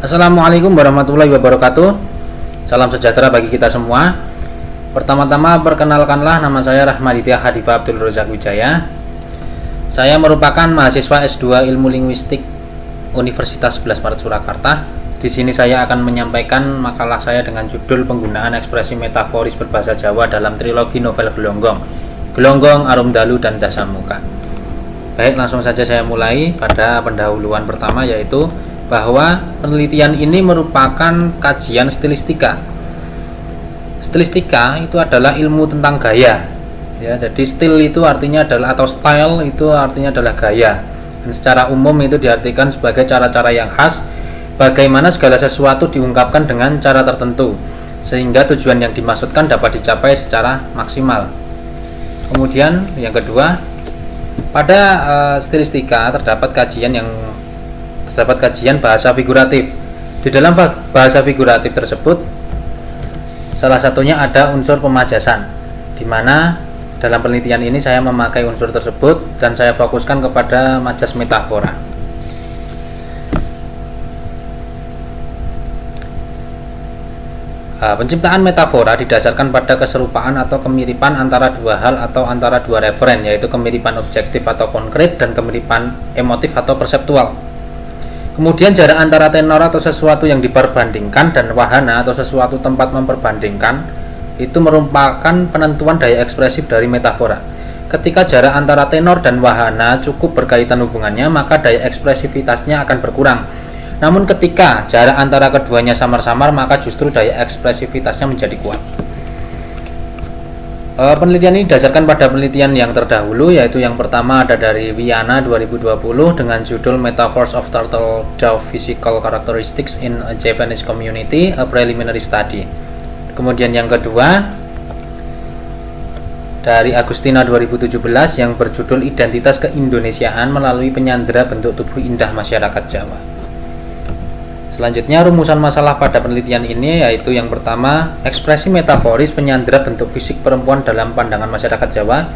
Assalamualaikum warahmatullahi wabarakatuh. Salam sejahtera bagi kita semua. Pertama-tama perkenalkanlah, nama saya Rahmaditya Hadifa Abdul Rozak Wijaya. Saya merupakan mahasiswa S2 Ilmu Linguistik Universitas 11 Maret Surakarta. Di sini saya akan menyampaikan makalah saya dengan judul penggunaan ekspresi metaforis berbahasa Jawa dalam trilogi novel Gelonggong, Gelonggong, Arum Dalu, dan Dasamuka. Baik, langsung saja saya mulai pada pendahuluan pertama, yaitu bahwa penelitian ini merupakan kajian stilistika. Stilistika itu adalah ilmu tentang gaya, ya. Jadi stil itu artinya adalah, atau style itu artinya adalah gaya. Dan secara umum itu diartikan sebagai cara-cara yang khas bagaimana segala sesuatu diungkapkan dengan cara tertentu sehingga tujuan yang dimaksudkan dapat dicapai secara maksimal. Kemudian yang kedua, pada stilistika terdapat kajian bahasa figuratif. Di dalam bahasa figuratif tersebut, salah satunya ada unsur pemajasan, di mana dalam penelitian ini saya memakai unsur tersebut dan saya fokuskan kepada majas metafora. Penciptaan metafora didasarkan pada keserupaan atau kemiripan antara dua hal atau antara dua referen, yaitu kemiripan objektif atau konkret dan kemiripan emotif atau perseptual. Kemudian jarak antara tenor atau sesuatu yang diperbandingkan dan wahana atau sesuatu tempat memperbandingkan itu merupakan penentuan daya ekspresif dari metafora. Ketika jarak antara tenor dan wahana cukup berkaitan hubungannya, maka daya ekspresivitasnya akan berkurang. Namun ketika jarak antara keduanya samar-samar, maka justru daya ekspresivitasnya menjadi kuat. Penelitian ini didasarkan pada penelitian yang terdahulu, yaitu yang pertama ada dari Viana 2020 dengan judul Metaphors of Turtle Dove Physical Characteristics in a Japanese Community, a Preliminary Study. Kemudian yang kedua dari Agustina 2017 yang berjudul Identitas Keindonesiaan melalui Penyandera Bentuk Tubuh Indah Masyarakat Jawa. Selanjutnya, rumusan masalah pada penelitian ini yaitu yang pertama, ekspresi metaforis penyandera bentuk fisik perempuan dalam pandangan masyarakat Jawa.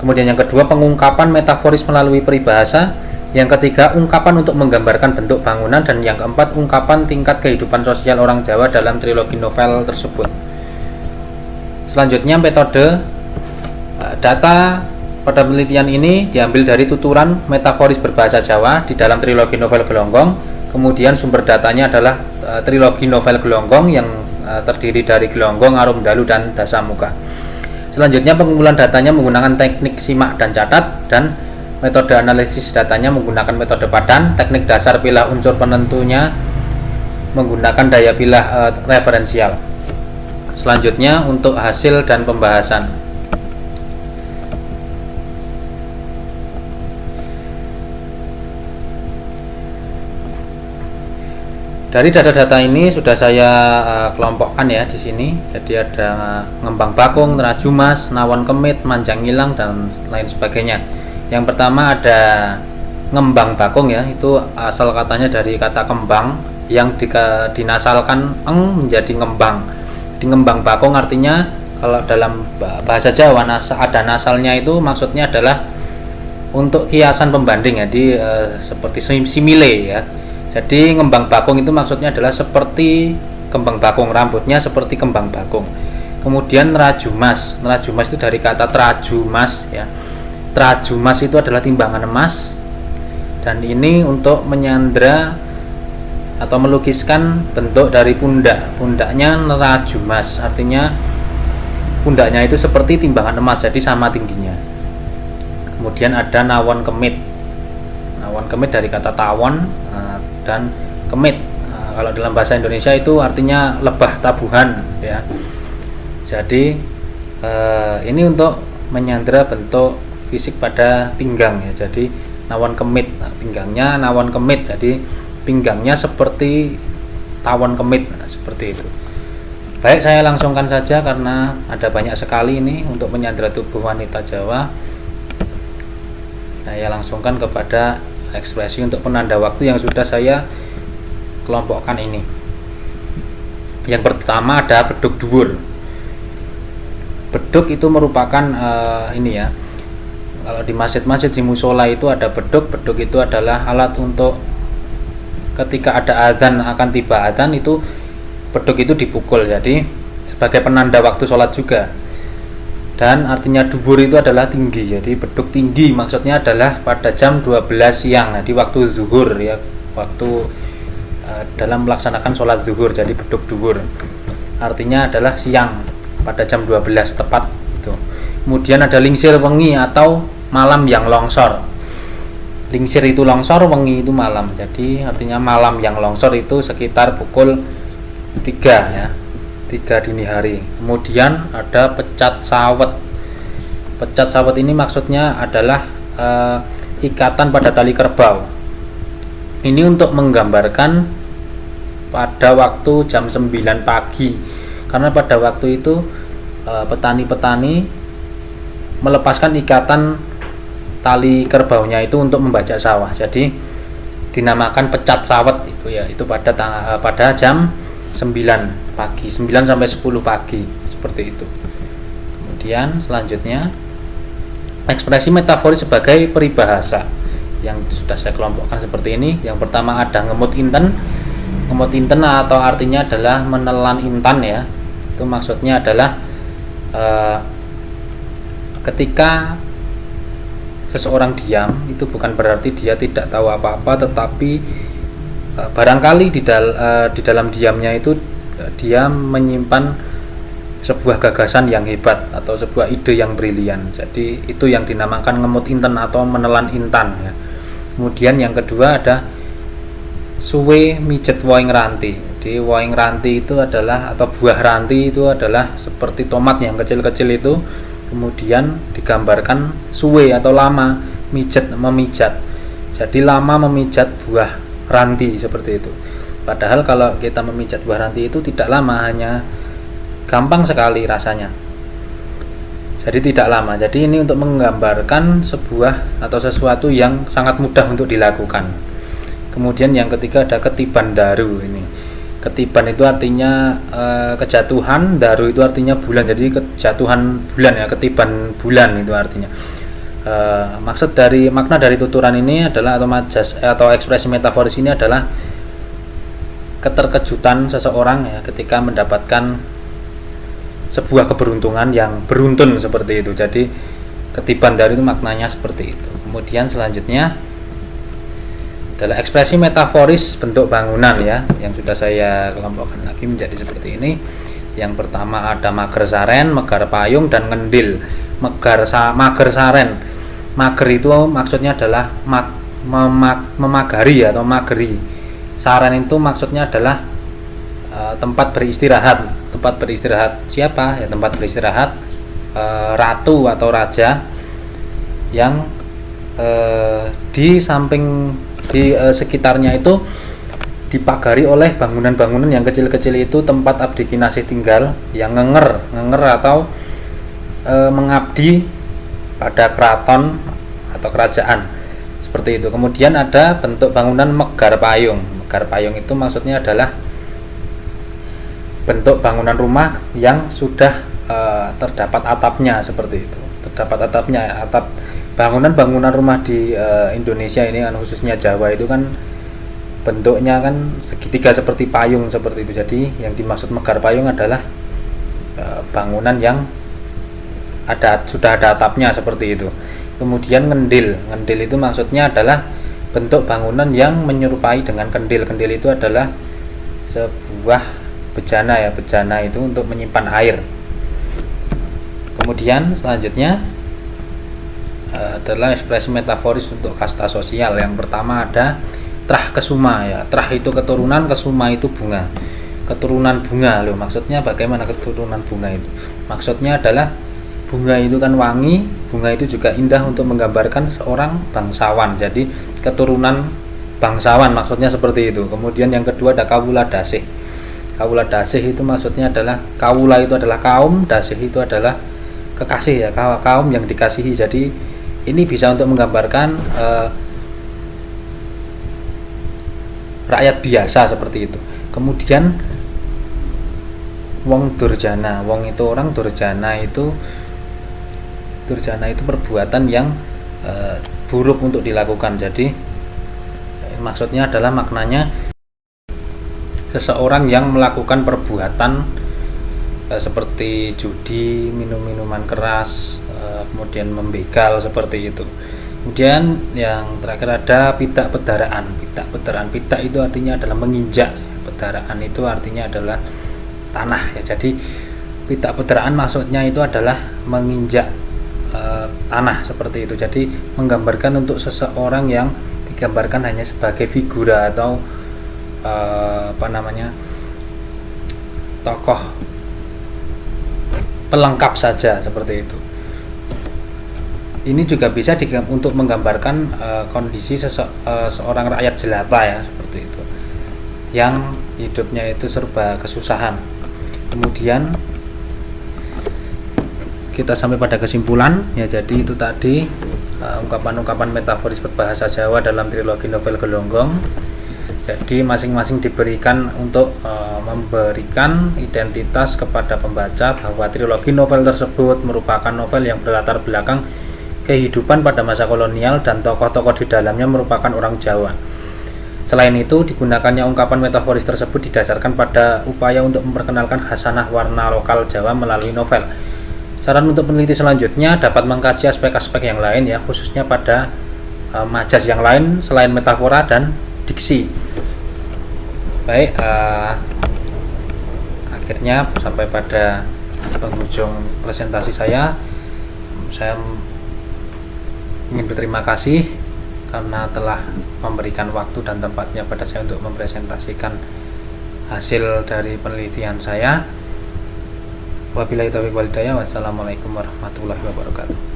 Kemudian yang kedua, pengungkapan metaforis melalui peribahasa. Yang ketiga, ungkapan untuk menggambarkan bentuk bangunan. Dan yang keempat, ungkapan tingkat kehidupan sosial orang Jawa dalam trilogi novel tersebut. Selanjutnya, metode data pada penelitian ini diambil dari tuturan metaforis berbahasa Jawa di dalam trilogi novel Gelonggong. Kemudian sumber datanya adalah trilogi novel Gelonggong yang terdiri dari Gelonggong, Arum Dalu, dan Dasamuka. Selanjutnya, pengumpulan datanya menggunakan teknik simak dan catat, dan metode analisis datanya menggunakan metode padan. Teknik dasar pilah unsur penentunya menggunakan daya pilah referensial. Selanjutnya, untuk hasil dan pembahasan. Dari data-data ini sudah saya kelompokkan ya di sini. Jadi ada ngembang bakung, terajumas, nawon kemit, manjang ngilang, dan lain sebagainya. Yang pertama ada ngembang bakung ya, itu asal katanya dari kata kembang yang dinasalkan eng menjadi ngembang. Di ngembang bakung artinya kalau dalam bahasa Jawa ada nasalnya, itu maksudnya adalah untuk kiasan pembanding ya, seperti simile ya. Jadi ngembang bakung itu maksudnya adalah seperti kembang bakung, rambutnya seperti kembang bakung. Kemudian nerajumas itu dari kata trajumas ya. Trajumas itu adalah timbangan emas, dan ini untuk menyandera atau melukiskan bentuk dari pundaknya nerajumas, artinya pundaknya itu seperti timbangan emas, jadi sama tingginya. Kemudian ada nawon kemit dari kata tawon dan kemit. Kalau dalam bahasa Indonesia itu artinya lebah tabuhan ya. Jadi ini untuk menyandera bentuk fisik pada pinggang ya. Jadi nawon kemit, pinggangnya nawon kemit, jadi pinggangnya seperti tawon kemit, seperti itu. Baik, saya langsungkan saja karena ada banyak sekali ini untuk menyandera tubuh wanita Jawa. Saya langsungkan kepada ekspresi untuk penanda waktu yang sudah saya kelompokkan ini. Yang pertama ada beduk dhuwur. Beduk itu merupakan ini ya, kalau di masjid-masjid, di musola itu ada beduk. Beduk itu adalah alat untuk ketika ada azan, akan tiba azan, itu beduk itu dipukul, jadi sebagai penanda waktu sholat juga. Dan artinya dubur itu adalah tinggi, jadi beduk tinggi maksudnya adalah pada jam 12 siang, di waktu zuhur ya, waktu dalam melaksanakan sholat zuhur, jadi beduk dubur artinya adalah siang pada jam 12 tepat itu. Kemudian ada lingsir wengi atau malam yang longsor. Lingsir itu longsor, wengi itu malam, jadi artinya malam yang longsor itu sekitar pukul 3 ya, 3 dini hari. Kemudian ada pecat sawet. Pecat sawet ini maksudnya adalah ikatan pada tali kerbau. Ini untuk menggambarkan pada waktu jam 9 pagi, karena pada waktu itu petani-petani melepaskan ikatan tali kerbaunya itu untuk membajak sawah, jadi dinamakan pecat sawet itu ya, itu pada jam 9 pagi, 9 sampai 10 pagi seperti itu. Kemudian selanjutnya ekspresi metaforis sebagai peribahasa yang sudah saya kelompokkan seperti ini. Yang pertama ada ngemut inten. Ngemut inten atau artinya adalah menelan intan ya, itu maksudnya adalah ketika seseorang diam itu bukan berarti dia tidak tahu apa-apa, tetapi barangkali di dalam diamnya itu dia menyimpan sebuah gagasan yang hebat atau sebuah ide yang brilian. Jadi itu yang dinamakan ngemut inten atau menelan intan ya. Kemudian yang kedua ada suwe mijet woing ranti. Jadi woing ranti itu adalah, atau buah ranti itu adalah seperti tomat yang kecil-kecil itu, kemudian digambarkan suwe atau lama, mijet, memijat. Jadi lama memijat buah ranti seperti itu. Padahal kalau kita memijat buah ranti itu tidak lama, hanya gampang sekali rasanya. Jadi tidak lama. Jadi ini untuk menggambarkan sebuah atau sesuatu yang sangat mudah untuk dilakukan. Kemudian yang ketiga ada ketiban daru. Ini ketiban itu artinya kejatuhan, daru itu artinya bulan. Jadi kejatuhan bulan ya, ketiban bulan itu artinya. Maksud dari makna dari tuturan ini adalah atau ekspresi metaforis ini adalah keterkejutan seseorang ya ketika mendapatkan sebuah keberuntungan yang beruntun seperti itu. Jadi ketiban daru itu maknanya seperti itu. Kemudian selanjutnya adalah ekspresi metaforis bentuk bangunan ya, yang sudah saya kelompokkan lagi menjadi seperti ini. Yang pertama ada mager saren, megar payung, dan ngendil. Mager saren, mager itu maksudnya adalah memagari atau mageri. Saren itu maksudnya adalah tempat beristirahat. Tempat beristirahat siapa ya? Tempat beristirahat ratu atau raja yang di samping, di sekitarnya itu dipagari oleh bangunan-bangunan yang kecil-kecil itu tempat abdi kinasih tinggal, yang ngenger atau mengabdi pada keraton atau kerajaan seperti itu. Kemudian ada bentuk bangunan megar payung. Megar payung itu maksudnya adalah bentuk bangunan rumah yang sudah terdapat atapnya seperti itu. Terdapat atapnya, atap bangunan rumah di Indonesia ini kan, khususnya Jawa itu kan bentuknya kan segitiga seperti payung seperti itu. Jadi yang dimaksud megar payung adalah bangunan yang sudah ada atapnya seperti itu. Kemudian ngendil itu maksudnya adalah bentuk bangunan yang menyerupai dengan kendil. Kendil itu adalah sebuah bejana ya, bejana itu untuk menyimpan air. Kemudian selanjutnya adalah ekspresi metaforis untuk kasta sosial. Yang pertama ada trah kesuma ya. Trah itu keturunan, kesuma itu bunga. Keturunan bunga loh. Maksudnya bagaimana keturunan bunga itu? Maksudnya adalah bunga itu kan wangi, bunga itu juga indah untuk menggambarkan seorang bangsawan. Jadi keturunan bangsawan maksudnya seperti itu. Kemudian yang kedua ada kawula dasih. Kawula dasih itu maksudnya adalah, kawula itu adalah kaum, dasih itu adalah kekasih ya, kaum yang dikasihi. Jadi ini bisa untuk menggambarkan rakyat biasa seperti itu. Kemudian wong durjana, wong itu orang, durjana itu perbuatan yang buruk untuk dilakukan. Jadi maksudnya adalah maknanya seseorang yang melakukan perbuatan seperti judi, minum minuman keras, kemudian membegal seperti itu. Kemudian yang terakhir ada pidak pedaraan. Pidak itu artinya adalah menginjak, pedaraan itu artinya adalah tanah ya. Jadi pidak pedaraan maksudnya itu adalah menginjak tanah seperti itu. Jadi menggambarkan untuk seseorang yang digambarkan hanya sebagai figura atau tokoh pelengkap saja seperti itu. Ini juga bisa untuk menggambarkan kondisi seorang rakyat jelata ya, seperti itu, yang hidupnya itu serba kesusahan. Kemudian kita sampai pada kesimpulan ya. Jadi itu tadi ungkapan-ungkapan metaforis berbahasa Jawa dalam trilogi novel Gelonggong. Jadi masing-masing diberikan untuk memberikan identitas kepada pembaca bahwa trilogi novel tersebut merupakan novel yang berlatar belakang kehidupan pada masa kolonial dan tokoh-tokoh di dalamnya merupakan orang Jawa. Selain itu, digunakannya ungkapan metaforis tersebut didasarkan pada upaya untuk memperkenalkan khasanah warna lokal Jawa melalui novel. Saran untuk peneliti selanjutnya dapat mengkaji aspek-aspek yang lain ya, khususnya pada majas yang lain selain metafora dan diksi. Baik, akhirnya sampai pada penghujung presentasi saya. Saya ingin berterima kasih karena telah memberikan waktu dan tempatnya pada saya untuk mempresentasikan hasil dari penelitian saya. Wabillahi taufiq wal hidayah. Wassalamualaikum warahmatullahi wabarakatuh.